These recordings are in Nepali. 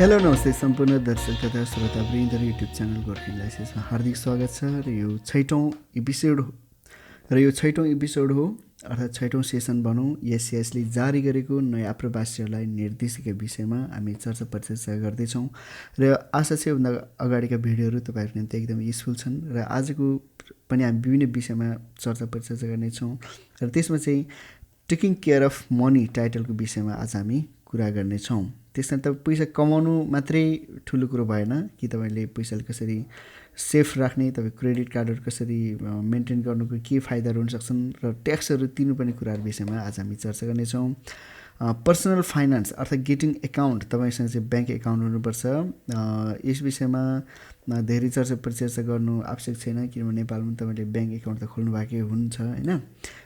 हेलो नमस्ते सम्पूर्ण दर्शक तथा श्रोतावृन्द युट्युब च्यानल गोर्खा लाइसेन्समा हार्दिक स्वागत छ र यो छैटौँ एपिसोड हो अर्थात् छैटौँ सेसन भनौँ एससिएसले जारी गरेको नयाँ आप्रवासीहरूलाई निर्देशिका विषयमा हामी चर्चा परिचर्चा गर्दैछौँ र आशा छ योभन्दा अगाडिका भिडियोहरू तपाईँहरूको निम्ति एकदम युजफुल छन् र आजको पनि हामी विभिन्न विषयमा चर्चा परिचर्चा गर्नेछौँ र त्यसमा चाहिँ टेकिङ केयर अफ मनी टाइटलको विषयमा आज हामी कुरा गर्नेछौँ। त्यसमा त पैसा कमाउनु मात्रै ठुलो कुरो भएन कि तपाईँले पैसाले कसरी सेफ राख्ने, तपाईँ क्रेडिट कार्डहरू कसरी मेन्टेन गर्नुको के फाइदाहरू हुन सक्छन् र ट्याक्सहरू तिर्नुपर्ने कुराहरू विषयमा आज हामी चर्चा गर्नेछौँ। पर्सनल फाइनेन्स अर्थात् गेटिङ एकाउन्ट, तपाईँसँग चाहिँ ब्याङ्क एकाउन्ट हुनुपर्छ। यस विषयमा धेरै चर्चा परिचर्चा गर्नु आवश्यक छैन किनभने नेपालमा तपाईँले ब्याङ्क एकाउन्ट त खोल्नु भएकै हुन्छ होइन।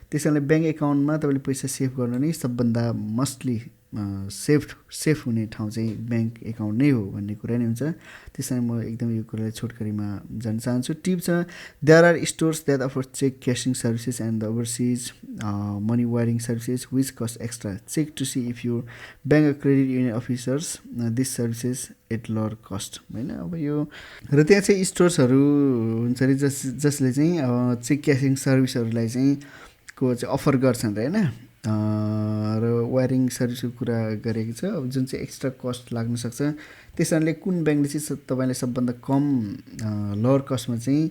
त्यस कारणले ब्याङ्क एकाउन्टमा तपाईँले पैसा सेभ गर्नु नै सबभन्दा मस्टली सेफ हुने ठाउँ चाहिँ ब्याङ्क एकाउन्ट नै हो भन्ने कुरा नै हुन्छ। त्यस कारण म एकदम यो कुरालाई छोटकरीमा जान्न चाहन्छु। टिप छ, there are stores that offer check cashing services and the overseas money wiring services which cost extra. Check to see if your bank credit union offers this services at lower cost होइन। अब यो र त्यहाँ चाहिँ स्टोर्सहरू हुन्छ अरे जसले चाहिँ चेक क्यासिङ सर्भिसहरूलाई चाहिँ अफर गर्छन् र होइन र वायरिङ सर्भिसको कुरा गरेको छ। अब जुन चाहिँ एक्स्ट्रा कस्ट लाग्न सक्छ त्यस कारणले कुन ब्याङ्कले चाहिँ तपाईँलाई सबभन्दा कम लोवर कस्टमा चाहिँ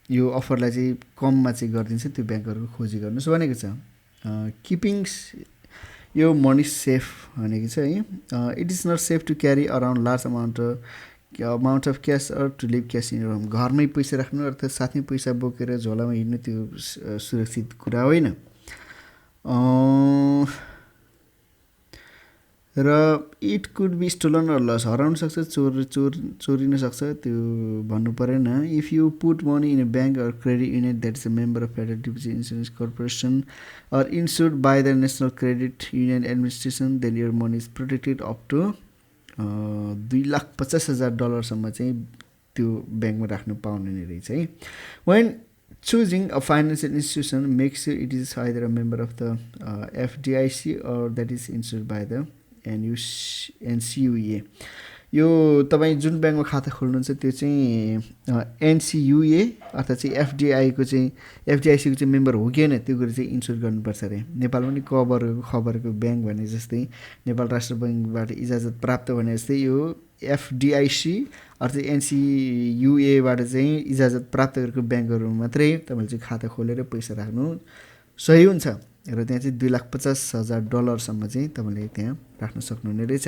यो अफरलाई चाहिँ कममा चाहिँ गरिदिन्छ त्यो ब्याङ्कहरूको खोजी गर्नुहोस् भनेको छ। किपिङ्स यो मनी सेफ भनेको छ है। It is not safe to carry around large amount of cash or to leave cash in home. घरमै पैसा राख्नु अर्थात् साथमै पैसा बोकेर झोलामा हिँड्नु त्यो सुरक्षित कुरा होइन। र it could be stolen or lost, हराउन सक्छ, चोरिन सक्छ, त्यो भन्नु परेन। If you put money in a bank or credit union that is a member of federal deposit insurance corporation or insured by the national credit union administration then your money is protected up to $2,50,000 चाहिँ त्यो ब्याङ्कमा राख्नु पाउने नै रहेछ है। When choosing a financial institution, make sure it is either a member of the FDIC or that is insured by the NCUA। यो तपाईँ जुन ब्याङ्कमा खाता खोल्नुहुन्छ त्यो चाहिँ NCUA अर्थात् चाहिँ एफडिआईको चाहिँ एफडिआइसीको चाहिँ मेम्बर हो कि होइन त्यो कुरा चाहिँ इन्स्योर गर्नुपर्छ अरे। नेपालमा पनि खबरको ब्याङ्क भने जस्तै नेपाल राष्ट्र ब्याङ्कबाट इजाजत प्राप्त भने जस्तै यो एफडिआइसी अर्थात् NCUAबाट चाहिँ इजाजत प्राप्त गरेको ब्याङ्कहरू मात्रै तपाईँले चाहिँ खाता खोलेर पैसा राख्नु सही हुन्छ र त्यहाँ चाहिँ $2,50,000 चाहिँ तपाईँले त्यहाँ राख्न सक्नुहुने रहेछ।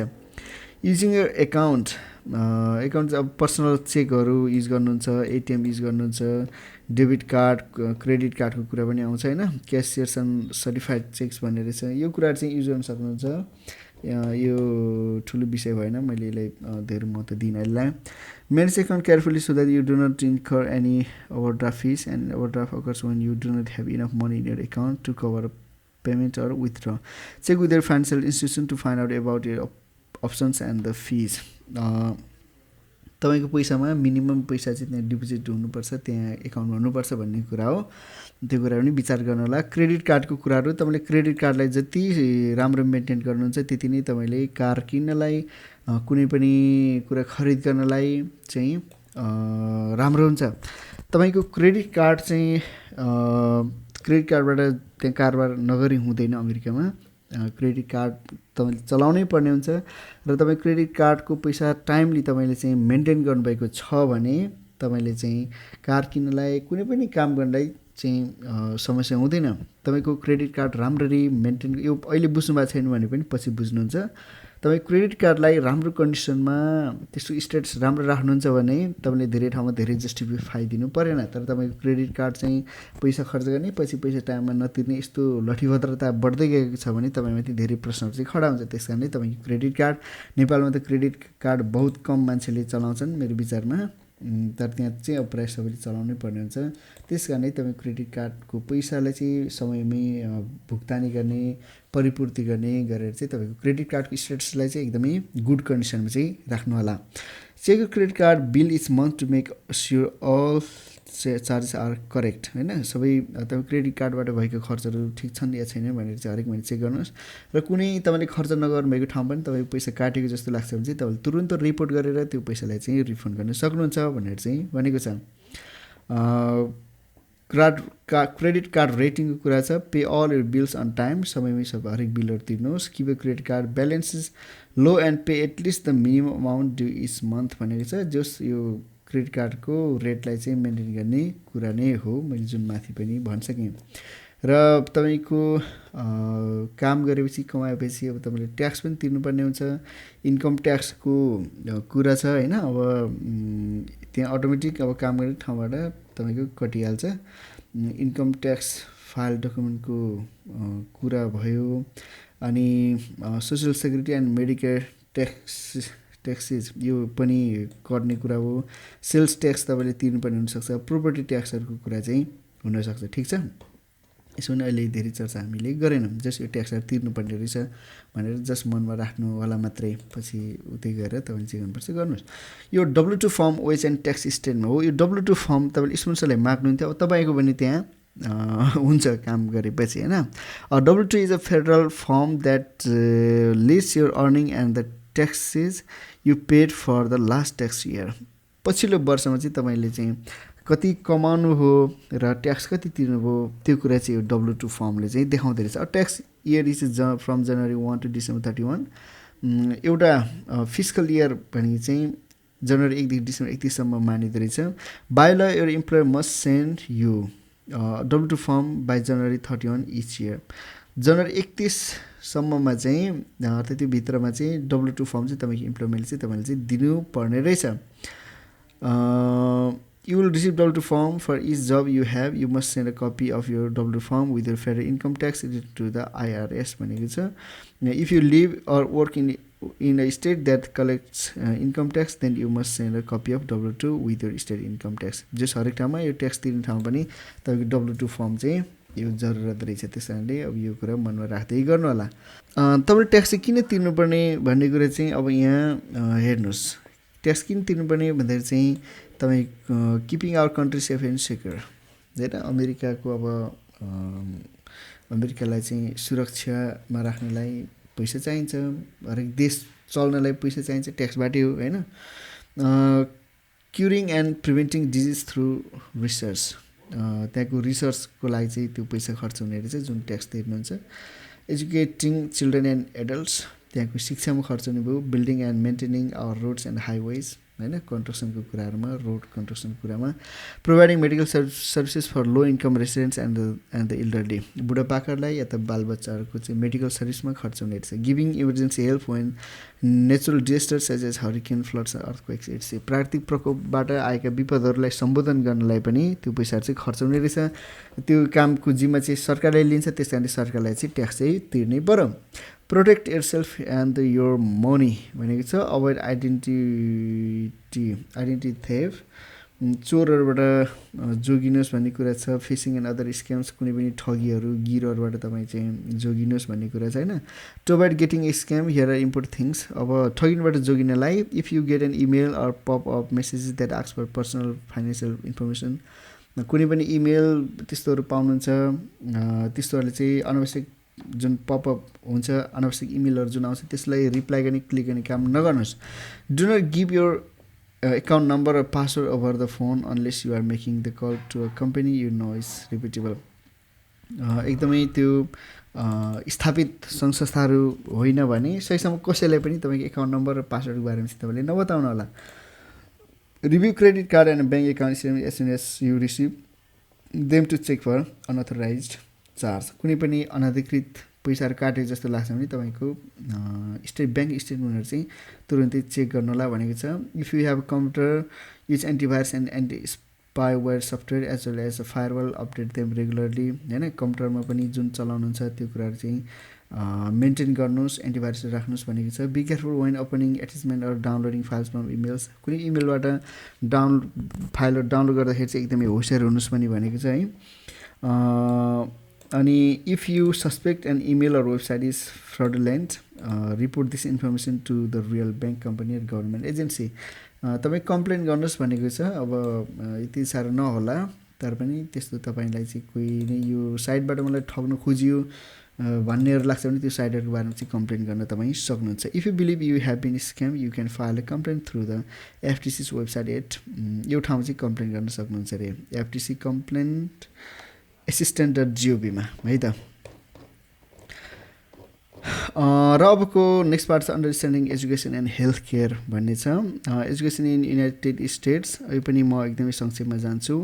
युजिङ यर एकाउन्ट अब पर्सनल चेकहरू युज गर्नुहुन्छ, एटिएम युज गर्नुहुन्छ, डेबिट कार्ड क्रेडिट कार्डको कुरा पनि आउँछ होइन। क्यासियर्स एन्ड सर्टिफाइड चेक्स भन्ने रहेछ, यो कुराहरू चाहिँ युज गर्न सक्नुहुन्छ। यो ठुलो विषय भएन, मैले यसलाई धेरै महत्त्व दिइनँ यसलाई। Manage account carefully so that you do not incur any overdraft fees and overdraft occurs when you do not have enough money in your account to cover payment or withdraw. Check with your financial institution to find out about your options and the fees. तपाईँको पैसामा मिनिमम पैसा चाहिँ त्यहाँ डिपोजिट हुनुपर्छ, त्यहाँ एकाउन्टमा हुनुपर्छ भन्ने कुरा हो। त्यो कुरा पनि विचार गर्नु होला। क्रेडिट कार्डको कुराहरू, तपाईँले क्रेडिट कार्डलाई जति राम्रो मेन्टेन गर्नुहुन्छ त्यति नै तपाईँले कार किन्नलाई कुनै पनि कुरा खरिद गर्नलाई चाहिँ राम्रो हुन्छ। तपाईँको क्रेडिट कार्ड चाहिँ क्रेडिट कार्डबाट त्यहाँ कारोबार नगरी हुँदैन अमेरिकामा। क्रेडिट कार्ड तपाईँले चलाउनै पर्ने हुन्छ र तपाईँ क्रेडिट कार्डको पैसा टाइमली तपाईँले चाहिँ मेन्टेन गर्नुभएको छ भने तपाईँले चाहिँ कार किन्नलाई कुनै पनि काम गर्नलाई चाहिँ समस्या हुँदैन। तपाईँको क्रेडिट कार्ड राम्ररी मेन्टेन, यो अहिले बुझ्नु भएको छैन भने पनि पछि बुझ्नुहुन्छ। तपाईँ क्रेडिट कार्डलाई राम्रो कन्डिसनमा त्यसको स्टेटस राम्रो राख्नुहुन्छ भने तपाईँले धेरै ठाउँमा धेरै जस्टिफाई दिनु परेन। तर तपाईँको क्रेडिट कार्ड चाहिँ पैसा खर्च गर्ने पछि पैसा टाइममा नतिर्ने यस्तो लठीभद्रता बढ्दै गएको छ भने तपाईँमाथि धेरै प्रश्नहरू चाहिँ खडा हुन्छ। त्यस कारणले तपाईँको क्रेडिट कार्ड, नेपालमा त क्रेडिट कार्ड बहुत कम मान्छेले चलाउँछन् मेरो विचारमा, तर त्यहाँ चाहिँ अब प्रायः सबैले चलाउनै पर्ने हुन्छ। त्यस कारणले तपाईँ क्रेडिट कार्डको पैसालाई चाहिँ समयमै भुक्तानी गर्ने, परिपूर्ति गर्ने गरेर चाहिँ तपाईँको क्रेडिट कार्डको स्टेटसलाई चाहिँ एकदमै गुड कन्डिसनमा चाहिँ राख्नु होला। Check your credit card bill each month to make sure all charges are correct होइन। सबै तपाईँ क्रेडिट कार्डबाट भएको खर्चहरू ठिक छन् या छैन भनेर चाहिँ हरेक महिना चेक गर्नुहोस्। र कुनै तपाईँले खर्च नगर्नु भएको ठाउँ पनि तपाईँको पैसा काटेको जस्तो लाग्छ भने चाहिँ तपाईँले तुरुन्त रिपोर्ट गरेर त्यो पैसालाई चाहिँ रिफन्ड गर्न सक्नुहुन्छ भनेर चाहिँ भनेको छ। क्रेडिट कार्ड रेटिङको कुरा छ। Pay all your bills on time, समयमै सब हरेक बिलहरू तिर्नुहोस्। Keep your credit card balances low and pay at least the minimum amount due each month भनेको छ। जस यो क्रेडिट कार्डको रेटलाई चाहिँ मेन्टेन गर्ने कुरा नै हो, मैले जुन माथि पनि भनिसकेँ। र तपाईँको काम गरेपछि कमाएपछि अब तपाईँले ट्याक्स पनि तिर्नुपर्ने हुन्छ। इन्कम ट्याक्सको कुरा छ होइन। अब त्यहाँ अटोमेटिक अब काम गर्ने ठाउँबाट तपाईँको कटिहाल्छ। इन्कम ट्याक्स फाइल डकुमेन्टको कुरा भयो। अनि social security and Medicare taxes यो पनि गर्ने कुरा हो। सेल्स ट्याक्स तपाईँले तिर्नुपर्ने हुनसक्छ। प्रोपर्टी ट्याक्सहरूको कुरा चाहिँ हुनसक्छ। ठिक छ, यसो पनि अहिले धेरै चर्चा हामीले गरेनौँ। जस यो ट्याक्सहरू तिर्नुपर्ने रहेछ भनेर जस मनमा राख्नुहोला मात्रै, पछि उतै गएर तपाईँले चाहिँ गर्नुपर्छ गर्नुहोस्। यो W2 form wage and tax statement हो। यो W2 फर्म तपाईँले स्पोन्सरलाई माग्नुहुन्थ्यो, अब तपाईँको पनि त्यहाँ हुन्छ काम गरेपछि होइन। W2 is a federal form that list your earning and the taxes you paid for the last tax year. पछिल्लो वर्षमा चाहिँ तपाईँले चाहिँ कति कमाउनु हो र ट्याक्स कति तिर्नुभयो त्यो कुरा चाहिँ यो W2 फर्मले चाहिँ देखाउँदो रहेछ। Tax year is from January 1 to December 31। एउटा फिस्कल इयर भने चाहिँ जनवरी 1 देखि डिसेम्बर 31सम्म मानिँदो रहेछ। By law your employer must send you W2 form by January 31 each year. जनवरी 31सम्ममा चाहिँ त्यतिभित्रमा चाहिँ W2 फर्म चाहिँ तपाईँको इम्प्लोइमेन्टले चाहिँ तपाईँले चाहिँ दिनुपर्ने रहेछ। You will receive W2 form for each job you have. You must send a copy of your W2 form with your federal income tax to the IRS भनेको छ। If you live or work in a state that collects income tax, then you must send a copy of W2 with your state income tax. जस हरेक ठाउँमा यो ट्याक्स तिर्ने ठाउँमा पनि तपाईँको W2 फर्म चाहिँ यो जरुरत रहेछ। त्यस कारणले अब यो कुरा मनमा राख्दै गर्नु होला। तपाईँले ट्याक्स चाहिँ किन तिर्नुपर्ने भन्ने कुरा चाहिँ अब यहाँ हेर्नुहोस्। ट्याक्स किन तिर्नुपर्ने भन्दाखेरि चाहिँ तपाईँ keeping our country safe and secure होइन। अमेरिकाको अब अमेरिकालाई चाहिँ सुरक्षामा राख्नलाई पैसा चाहिन्छ। हरेक देश चल्नलाई पैसा चाहिन्छ, ट्याक्सबाटै हो होइन। Curing and preventing disease through research, त्यहाँको रिसर्चको लागि चाहिँ त्यो पैसा खर्च हुने रहेछ जुन ट्याक्स तिर्नुहुन्छ। एजुकेटिङ चिल्ड्रेन एन्ड एडल्ट्स, त्यहाँको शिक्षामा खर्च हुने भयो। Building and maintaining our roads and highways होइन, कन्स्ट्रक्सनको कुराहरूमा, रोड कन्स्ट्रक्सनको कुरामा। Providing medical services for low income residents and the elderly, बुढापाकालाई या त बालबच्चाहरूको चाहिँ मेडिकल सर्भिसमा खर्च हुने रहेछ। Giving emergency help when natural disasters such as hurricane, floods, earthquakes its. प्राकृतिक प्रकोपबाट आएका विपदहरूलाई सम्बोधन गर्नलाई पनि त्यो पैसाहरू चाहिँ खर्च हुने रहेछ। त्यो कामको जिम्मा चाहिँ सरकारले लिन्छ, त्यस कारणले सरकारलाई चाहिँ ट्याक्स चाहिँ तिर्नै पर्यो। Protect your self and your money भनेको छ। अभोइड आइडेन्टिटी थेफ, चोरहरूबाट जोगिनुहोस् भन्ने कुरा छ। फिसिङ एन्ड अदर स्क्याम्स, कुनै पनि ठगीहरू गिरोहरूबाट तपाईँ चाहिँ जोगिनुहोस् भन्ने कुरा छ होइन। To avoid getting scam here are important things. अब ठगिनबाट जोगिनलाई if you get an email or pop up messages that ask for personal financial information, कुनै पनि इमेल त्यस्तोहरू पाउनुहुन्छ, त्यस्तोहरूले चाहिँ अनावश्यक जुन पपअप हुन्छ, अनावश्यक इमेलहरू जुन आउँछ त्यसलाई रिप्लाई गर्ने, क्लिक गर्ने काम नगर्नुहोस्। Do not give your account number र password over the phone unless you are making the call to a company you know is repeatable. एकदमै त्यो स्थापित संस्थाहरू होइन भने सहीसँग कसैलाई पनि तपाईँको एकाउन्ट नम्बर र पासवर्डको बारेमा चाहिँ तपाईँले नबताउनु होला। Review credit card and bank account statement as soon as you receive them to check for unauthorized charge. कुनै पनि अनधिकृत पैसाहरू काटेको जस्तो लाग्छ भने तपाईँको ब्याङ्क स्टेटमेन्टहरू चाहिँ तुरुन्तै चेक गर्नु होला भनेको छ। If you have computer use antivirus and anti spyware software as well as a firewall update them regularly होइन। कम्प्युटरमा पनि जुन चलाउनुहुन्छ त्यो कुराहरू चाहिँ मेन्टेन गर्नुहोस्, एन्टिभाइरसहरू राख्नुहोस् भनेको छ। Be careful when opening attachment or downloading files from emails, कुनै इमेलबाट फाइलहरू डाउनलोड गर्दाखेरि चाहिँ एकदमै होसियार हुनुहोस् पनि भनेको छ है। अनि if you suspect an email or website is fraudulent report this information to the real bank company or government agency. तपाईँ कम्प्लेन गर्नुहोस् भनेको छ। अब यति साह्रो नहोला, तर पनि त्यस्तो तपाईँलाई चाहिँ कोही नै यो साइटबाट मलाई ठग्न खोजियो भन्नेहरू लाग्छ भने त्यो साइटहरूको बारेमा चाहिँ कम्प्लेन गर्न तपाईँ सक्नुहुन्छ। If you believe you have been scam you can file a complain through the FTC's website at यो ठाउँमा चाहिँ कम्प्लेन गर्न सक्नुहुन्छ अरे, एफटिसी कम्प्लेन्ट assistant.gov मा है त। र अबको नेक्स्ट पार्ट छ understanding education and health care भन्ने छ। एजुकेसन इन युनाइटेड स्टेट्स, यो पनि म एकदमै संक्षेपमा जान्छु।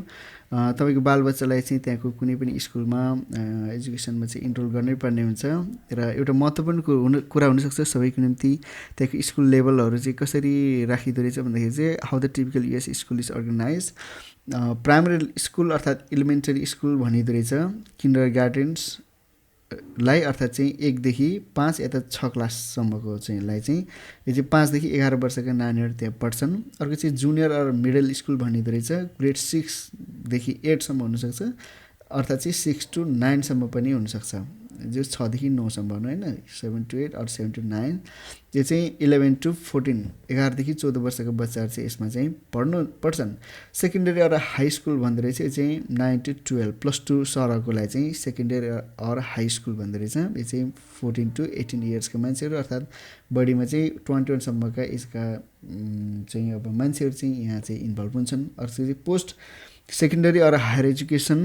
तपाईँको बालबच्चालाई चाहिँ त्यहाँको कुनै पनि स्कुलमा एजुकेसनमा चाहिँ इनरोल गर्नै पर्ने हुन्छ र एउटा महत्त्वपूर्ण कुरा हुनसक्छ सबैको निम्ति त्यहाँको स्कुल लेभलहरू चाहिँ कसरी राखिँदो रहेछ भन्दाखेरि चाहिँ how the typical US school is organise. Primary school अर्थात् इलिमेन्टरी स्कुल भनिँदो रहेछ, किन्डर गार्डन्स लाई अर्थात् चाहिँ 1 देखि 5 या त 6 क्लाससम्मको चाहिँलाई चाहिँ यो चाहिँ 5 देखि 11 वर्षका नानीहरू त्यहाँ पढ्छन्। अर्को चाहिँ जुनियर अर मिडल स्कुल भनिँदो रहेछ, ग्रेड 6 देखि 8 सम्म हुनसक्छ, अर्थात् चाहिँ 6 to 9 सम्म पनि हुनसक्छ, जो 6 देखि 9 सम्म भनौँ होइन, 7 to 8 अर 7 to 9। यो चाहिँ 11 to 14 11 देखि 14 वर्षका बच्चाहरू चाहिँ यसमा चाहिँ पढ्छन्। सेकेन्डरी अर हाई स्कुल भन्दो रहेछ, यो चाहिँ 9 to 12 +2 सरहकोलाई चाहिँ सेकेन्डरी अर हाई स्कुल भन्दो रहेछ। यो चाहिँ 14 to 18 इयर्सका मान्छेहरू अर्थात् बढीमा चाहिँ 21 सम्मका एजका चाहिँ अब मान्छेहरू चाहिँ यहाँ चाहिँ इन्भल्भ हुन्छन्। अर्को चाहिँ post secondary or higher education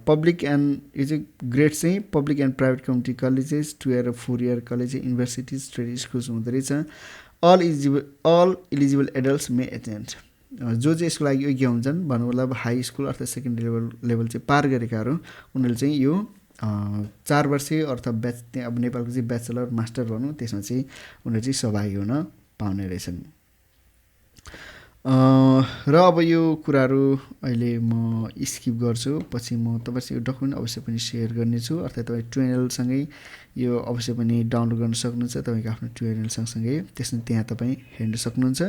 public and यो चाहिँ ग्रेड चाहिँ public and private community colleges 2 year 4 year college universities trade schools हुँदो रहेछ। All eligible adults may attend, जो चाहिँ यसको लागि योग्य हुन्छन् भनौँ मतलब हाई स्कुल अर्थात् सेकेन्डरी लेभल चाहिँ पार गरेकाहरू उनीहरूले चाहिँ यो 4 वर्षे अर्थात् त्यहाँ अब नेपालको चाहिँ ब्याचलर मास्टर भनौँ त्यसमा चाहिँ उनीहरू चाहिँ सहभागी हुन पाउने रहेछन्। र अब यो कुराहरू अहिले म स्किप गर्छु, पछि म तपाईँसँग यो डकुमेन्ट अवश्य पनि सेयर गर्नेछु, अर्थात् तपाईँ ट्युटोरियलसँगै यो अवश्य पनि डाउनलोड गर्न सक्नुहुन्छ तपाईँको आफ्नो ट्युटोरियल सँगसँगै, त्यसमा त्यहाँ तपाईँ हेर्न सक्नुहुन्छ।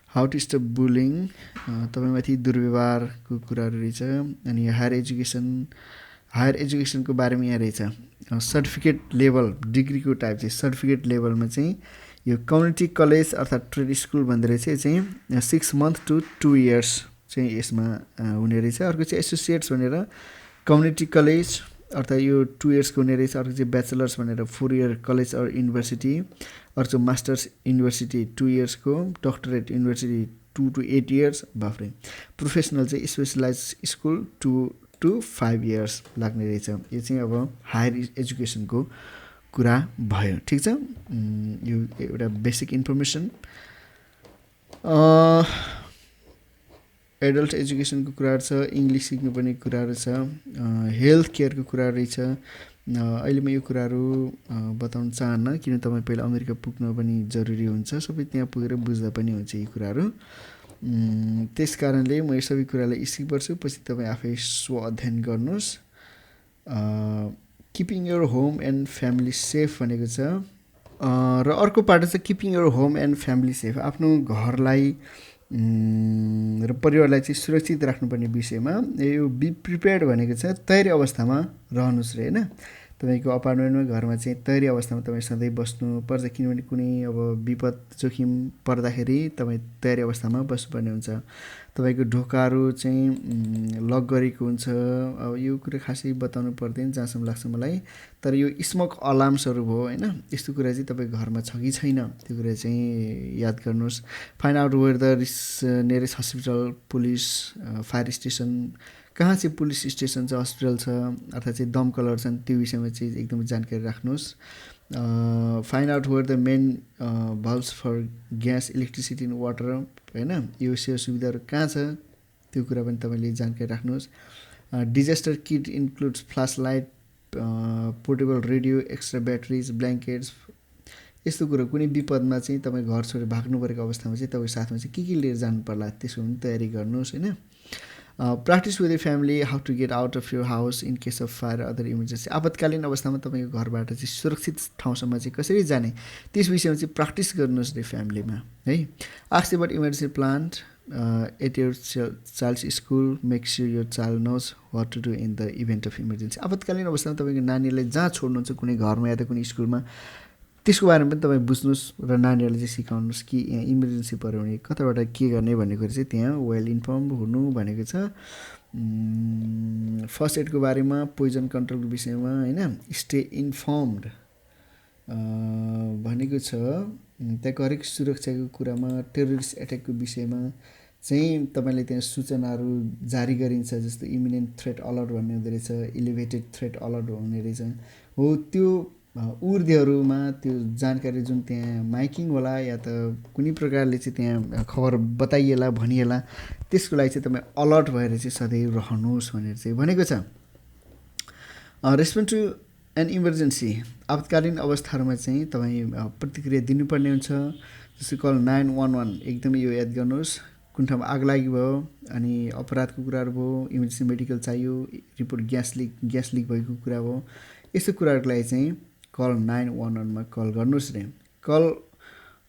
हाउ टु स्टप बुलिङ, तपाईँमाथि दुर्व्यवहारको कुराहरू रहेछ। अनि हायर एजुकेसनको बारेमा यहाँ रहेछ, सर्टिफिकेट लेभल डिग्रीको टाइप चाहिँ सर्टिफिकेट लेभलमा चाहिँ यो कम्युनिटी कलेज अर्थात् ट्रेड स्कुल भन्दो रहेछ, यो चाहिँ 6 months to 2 years चाहिँ यसमा हुने रहेछ। अर्को चाहिँ एसोसिएट्स भनेर कम्युनिटी कलेज अर्थात् यो 2 yearsको हुने रहेछ। अर्को चाहिँ ब्याचलर्स भनेर 4 year कलेज अर युनिभर्सिटी। अर्को मास्टर्स युनिभर्सिटी 2 yearsको, डक्टरेट युनिभर्सिटी 2 to 8 years, बाफ्रे। प्रोफेसनल चाहिँ स्पेसलाइज स्कुल 2 to 5 years लाग्ने रहेछ। यो चाहिँ अब हायर एजुकेसनको कुरा भयो, ठिक छ। यो एउटा बेसिक इन्फर्मेसन। एडल्ट एजुकेसनको कुराहरू छ, इङ्ग्लिस सिक्नुपर्ने कुराहरू छ, हेल्थ केयरको कुराहरू रहेछ। अहिले म यो कुराहरू बताउन चाहन्न किन तपाईँ पहिला अमेरिका पुग्न पनि जरुरी हुन्छ, सबै त्यहाँ पुगेर बुझ्दा पनि हुन्छ यी कुराहरू। त्यस कारणले म यो सबै कुरालाई स्किप गर्छु, पछि तपाईँ आफै स्व अध्ययन गर्नुहोस्। Keeping your home and family safe भनेको छ। र अर्को पार्ट छ keeping your home and family safe, आफ्नो घरलाई र परिवारलाई चाहिँ सुरक्षित राख्नुपर्ने विषयमा यो बी प्रिपेयर्ड भनेको छ तयारी अवस्थामा रहनुहोस् रे होइन। तपाईँको अपार्टमेन्टमा घरमा चाहिँ तयारी अवस्थामा तपाईँ सधैँ बस्नुपर्छ, किनभने कुनै अब विपद जोखिम पर्दाखेरि तपाईँ तयारी अवस्थामा बस्नुपर्ने हुन्छ। तपाईँको ढोकाहरू चाहिँ लक गरेको हुन्छ। अब यो कुरा खासै बताउनु पर्दैन जहाँसम्म लाग्छ मलाई, तर यो स्मोक अलार्म्सहरू भयो होइन, यस्तो कुरा चाहिँ तपाईँ घरमा छ कि छैन त्यो कुरा चाहिँ याद गर्नुहोस्। Find out where the nearest hospital, police, fire station, कहाँ चाहिँ पुलिस स्टेसन छ, हस्पिटल छ, अर्थात् चाहिँ दमकलहरू छन्, त्यो विषयमा चाहिँ एकदमै जानकारी राख्नुहोस्। Find out where the main valves for gas, electricity and water होइन, यो सेवा सुविधाहरू कहाँ छ त्यो कुरा पनि तपाईँले जानकारी राख्नुहोस्। Disaster kit includes flash light, portable radio, extra batteries, blankets, यस्तो कुरो कुनै विपदमा चाहिँ तपाईँ घर छोडेर भाग्नु परेको अवस्थामा चाहिँ तपाईँ साथमा चाहिँ के लिएर जानु पर्ला त्यसको पनि तयारी गर्नुहोस् होइन। Practise with the family how to get out of your house in case of fire other emergency, आपतकालीन अवस्थामा तपाईँको घरबाट चाहिँ सुरक्षित ठाउँसम्म चाहिँ कसरी जाने त्यस विषयमा चाहिँ प्र्याक्टिस गर्नुहोस् रे फ्यामिलीमा है। Ask about emergency plan at your child's school, make sure your child knows what to do in the event of emergency. आपतकालीन अवस्थामा तपाईँको नानीलाई जहाँ छोड्नुहुन्छ कुनै घरमा या त कुनै स्कुलमा त्यसको बारेमा पनि तपाईँ बुझ्नुहोस् र नानीहरूलाई चाहिँ सिकाउनुहोस् कि यहाँ इमर्जेन्सी पऱ्यो भने कताबाट के गर्ने भन्ने कुरा चाहिँ त्यहाँ वेल इन्फर्म हुनु भनेको छ। फर्स्ट एडको बारेमा, पोइजन कन्ट्रोलको विषयमा होइन, स्टे इन्फर्मड भनेको छ। त्यहाँको हरेक सुरक्षाको कुरामा, टेरोरिस्ट एट्याकको विषयमा चाहिँ तपाईँले त्यहाँ सूचनाहरू जारी गरिन्छ, जस्तो इमिनेन्ट थ्रेट अलर्ट भन्ने हुँदो रहेछ, इलिभेटेड थ्रेट अलर्ट हुने रहेछ। हो त्यो ऊर्ध्वहरूमा त्यो जानकारी जुन त्यहाँ माइकिङ होला या त कुनै प्रकारले चाहिँ त्यहाँ खबर बताइएला भनिएला, त्यसको लागि चाहिँ तपाईँ अलर्ट भएर चाहिँ सधैँ रहनुहोस् भनेर चाहिँ भनेको छ। रेस्पोन्ड टु एन इमर्जेन्सी, आपतकालीन अवस्थाहरूमा चाहिँ तपाईँ प्रतिक्रिया दिनुपर्ने हुन्छ। जस्तै कल 911, एकदमै यो याद गर्नुहोस्। कुन ठाउँमा आग लागि भयो अनि अपराधको कुराहरू भयो, इमर्जेन्सी मेडिकल चाहियो, रिपोर्ट ग्यास लिक भएको कुरा भयो, यस्तो कुराहरूको लागि चाहिँ कल 911मा कल गर्नुहोस् रे। कल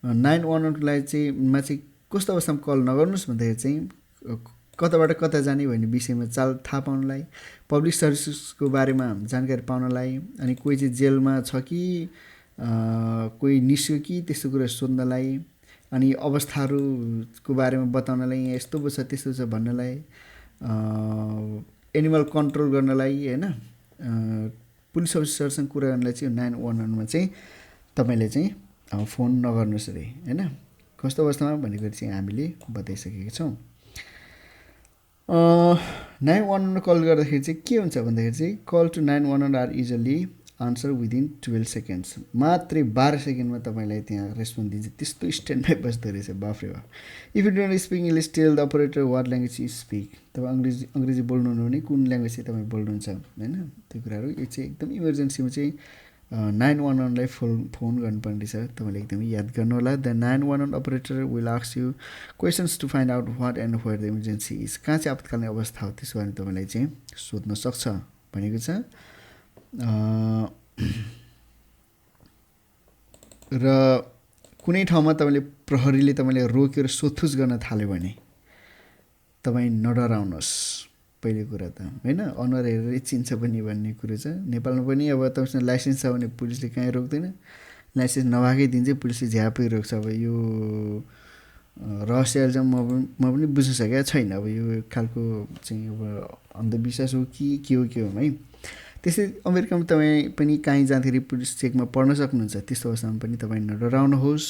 911को लागि चाहिँ कस्तो अवस्थामा कल नगर्नुहोस् भन्दाखेरि चाहिँ कताबाट कता जाने भन्ने विषयमा चाल थाहा पाउनलाई, पब्लिक सर्भिसेसको बारेमा जानकारी पाउनलाई, अनि कोही चाहिँ जेलमा छ कि कोही निस्क्यो कि त्यस्तो कुरा सोध्नलाई, अनि अवस्थाहरूको बारेमा बताउनलाई, यहाँ यस्तो छ त्यस्तो छ भन्नलाई, एनिमल कन्ट्रोल गर्नलाई होइन, पुलिस अफिसरसँग कुरा गर्नलाई चाहिँ 911मा चाहिँ तपाईँले चाहिँ फोन नगर्नुहोस् अरे होइन। कस्तो अवस्थामा भन्ने कुरा चाहिँ हामीले बताइसकेका छौँ। 911 कल गर्दाखेरि चाहिँ के हुन्छ भन्दाखेरि चाहिँ call to 911 are easily answer within 12 seconds, मात्रै 12 सेकेन्डमा तपाईँलाई त्यहाँ रेस्पोन्स दिन्छ। त्यस्तो स्ट्यान्डमै बस्दो रहेछ, बाफ्रे बाफ। If you don't speak English tell the operator what language you speak. तपाईँ अङ्ग्रेजी बोल्नुहुन्न भने कुन ल्याङ्ग्वेज चाहिँ तपाईँ बोल्नुहुन्छ होइन, त्यो कुराहरू। यो चाहिँ एकदम इमर्जेन्सीमा चाहिँ 911लाई फोन गर्नुपर्ने रहेछ, तपाईँले एकदमै याद गर्नु होला। The 911 operator will ask you questions to find out what and where the emergency is. कहाँ चाहिँ आपतकालीन अवस्था हो त्यसको बारेमा तपाईँलाई चाहिँ सोध्न सक्छ भनेको छ। र कुनै ठाउँमा तपाईँले प्रहरीले तपाईँले रोकेर सोधपुछ गर्न थाल्यो भने तपाईँ नडराउनुहोस्। पहिलो कुरा त होइन, अनुहार हेरेर चिन्छ पनि भन्ने कुरो छ। नेपालमा पनि अब तपाईँसँग लाइसेन्स छ भने पुलिसले कहीँ रोक्दैन, लाइसेन्स नभएकै दिन चाहिँ पुलिसले झ्यापै रोक्छ। अब यो रहस्यहरू चाहिँ म पनि बुझ्न सकेको छैन। अब यो खालको चाहिँ अब अन्धविश्वास हो कि के हो है। त्यसै अमेरिकामा तपाईँ पनि कहीँ जाँदाखेरि पुलिस चेकमा पर्न सक्नुहुन्छ, त्यस्तो अवस्थामा पनि तपाईँ नडराउनुहोस्।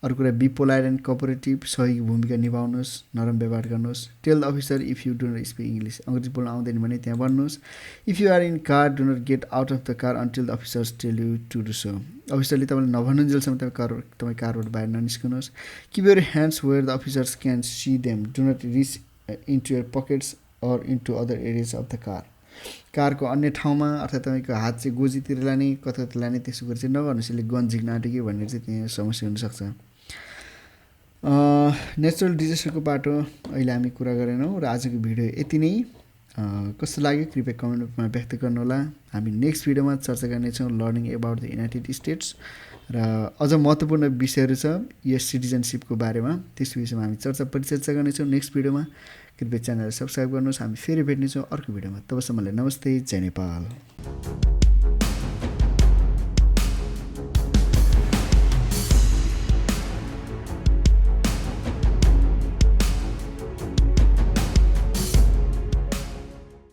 अर्को कुरा, बी पोलाइट एन्ड कोअपरेटिभ, सहयोगी भूमिका निभाउनुहोस्, नरम व्यवहार गर्नुहोस्। Tell the officer if you do not speak English, अङ्ग्रेजी बोल्न आउँदैन भने त्यहाँ भन्नुहोस्। If you are in car do not get out of the car until the officers tell you to do so, अफिसरले तपाईँले नभन्नुन्जेलसम्म तपाईँ कारबाट बाहिर ननिस्कनुहोस्। Keep your hands where the officers can see them, do not reach into your pockets or into other areas of the car. कारको अन्य ठाउँमा अर्थात् तपाईँको हात चाहिँ गोजीतिर लाने, कता लाने, त्यसो कुरा चाहिँ नगर्नुहोस्। यसले गन झिक्न आँट्यो कि भनेर चाहिँ त्यहाँ समस्या हुनसक्छ। नेचुरल डिजास्टरको बाटो अहिले हामी कुरा गरेनौँ र आजको भिडियो यति नै। कस्तो लाग्यो कृपया कमेन्टमा व्यक्त गर्नुहोला। हामी नेक्स्ट भिडियोमा चर्चा गर्नेछौँ learning about the United states, र अझ महत्त्वपूर्ण विषयहरू छ यस सिटिजनसिपको बारेमा, त्यस विषयमा हामी परिचर्चा गर्नेछौँ नेक्स्ट भिडियोमा। कृपया च्यानललाई सब्सक्राइब गर्नुहोस्। हामी फेरि भेट्नेछौँ अर्को भिडियोमा। तबसम्मलाई नमस्ते, जय नेपाल।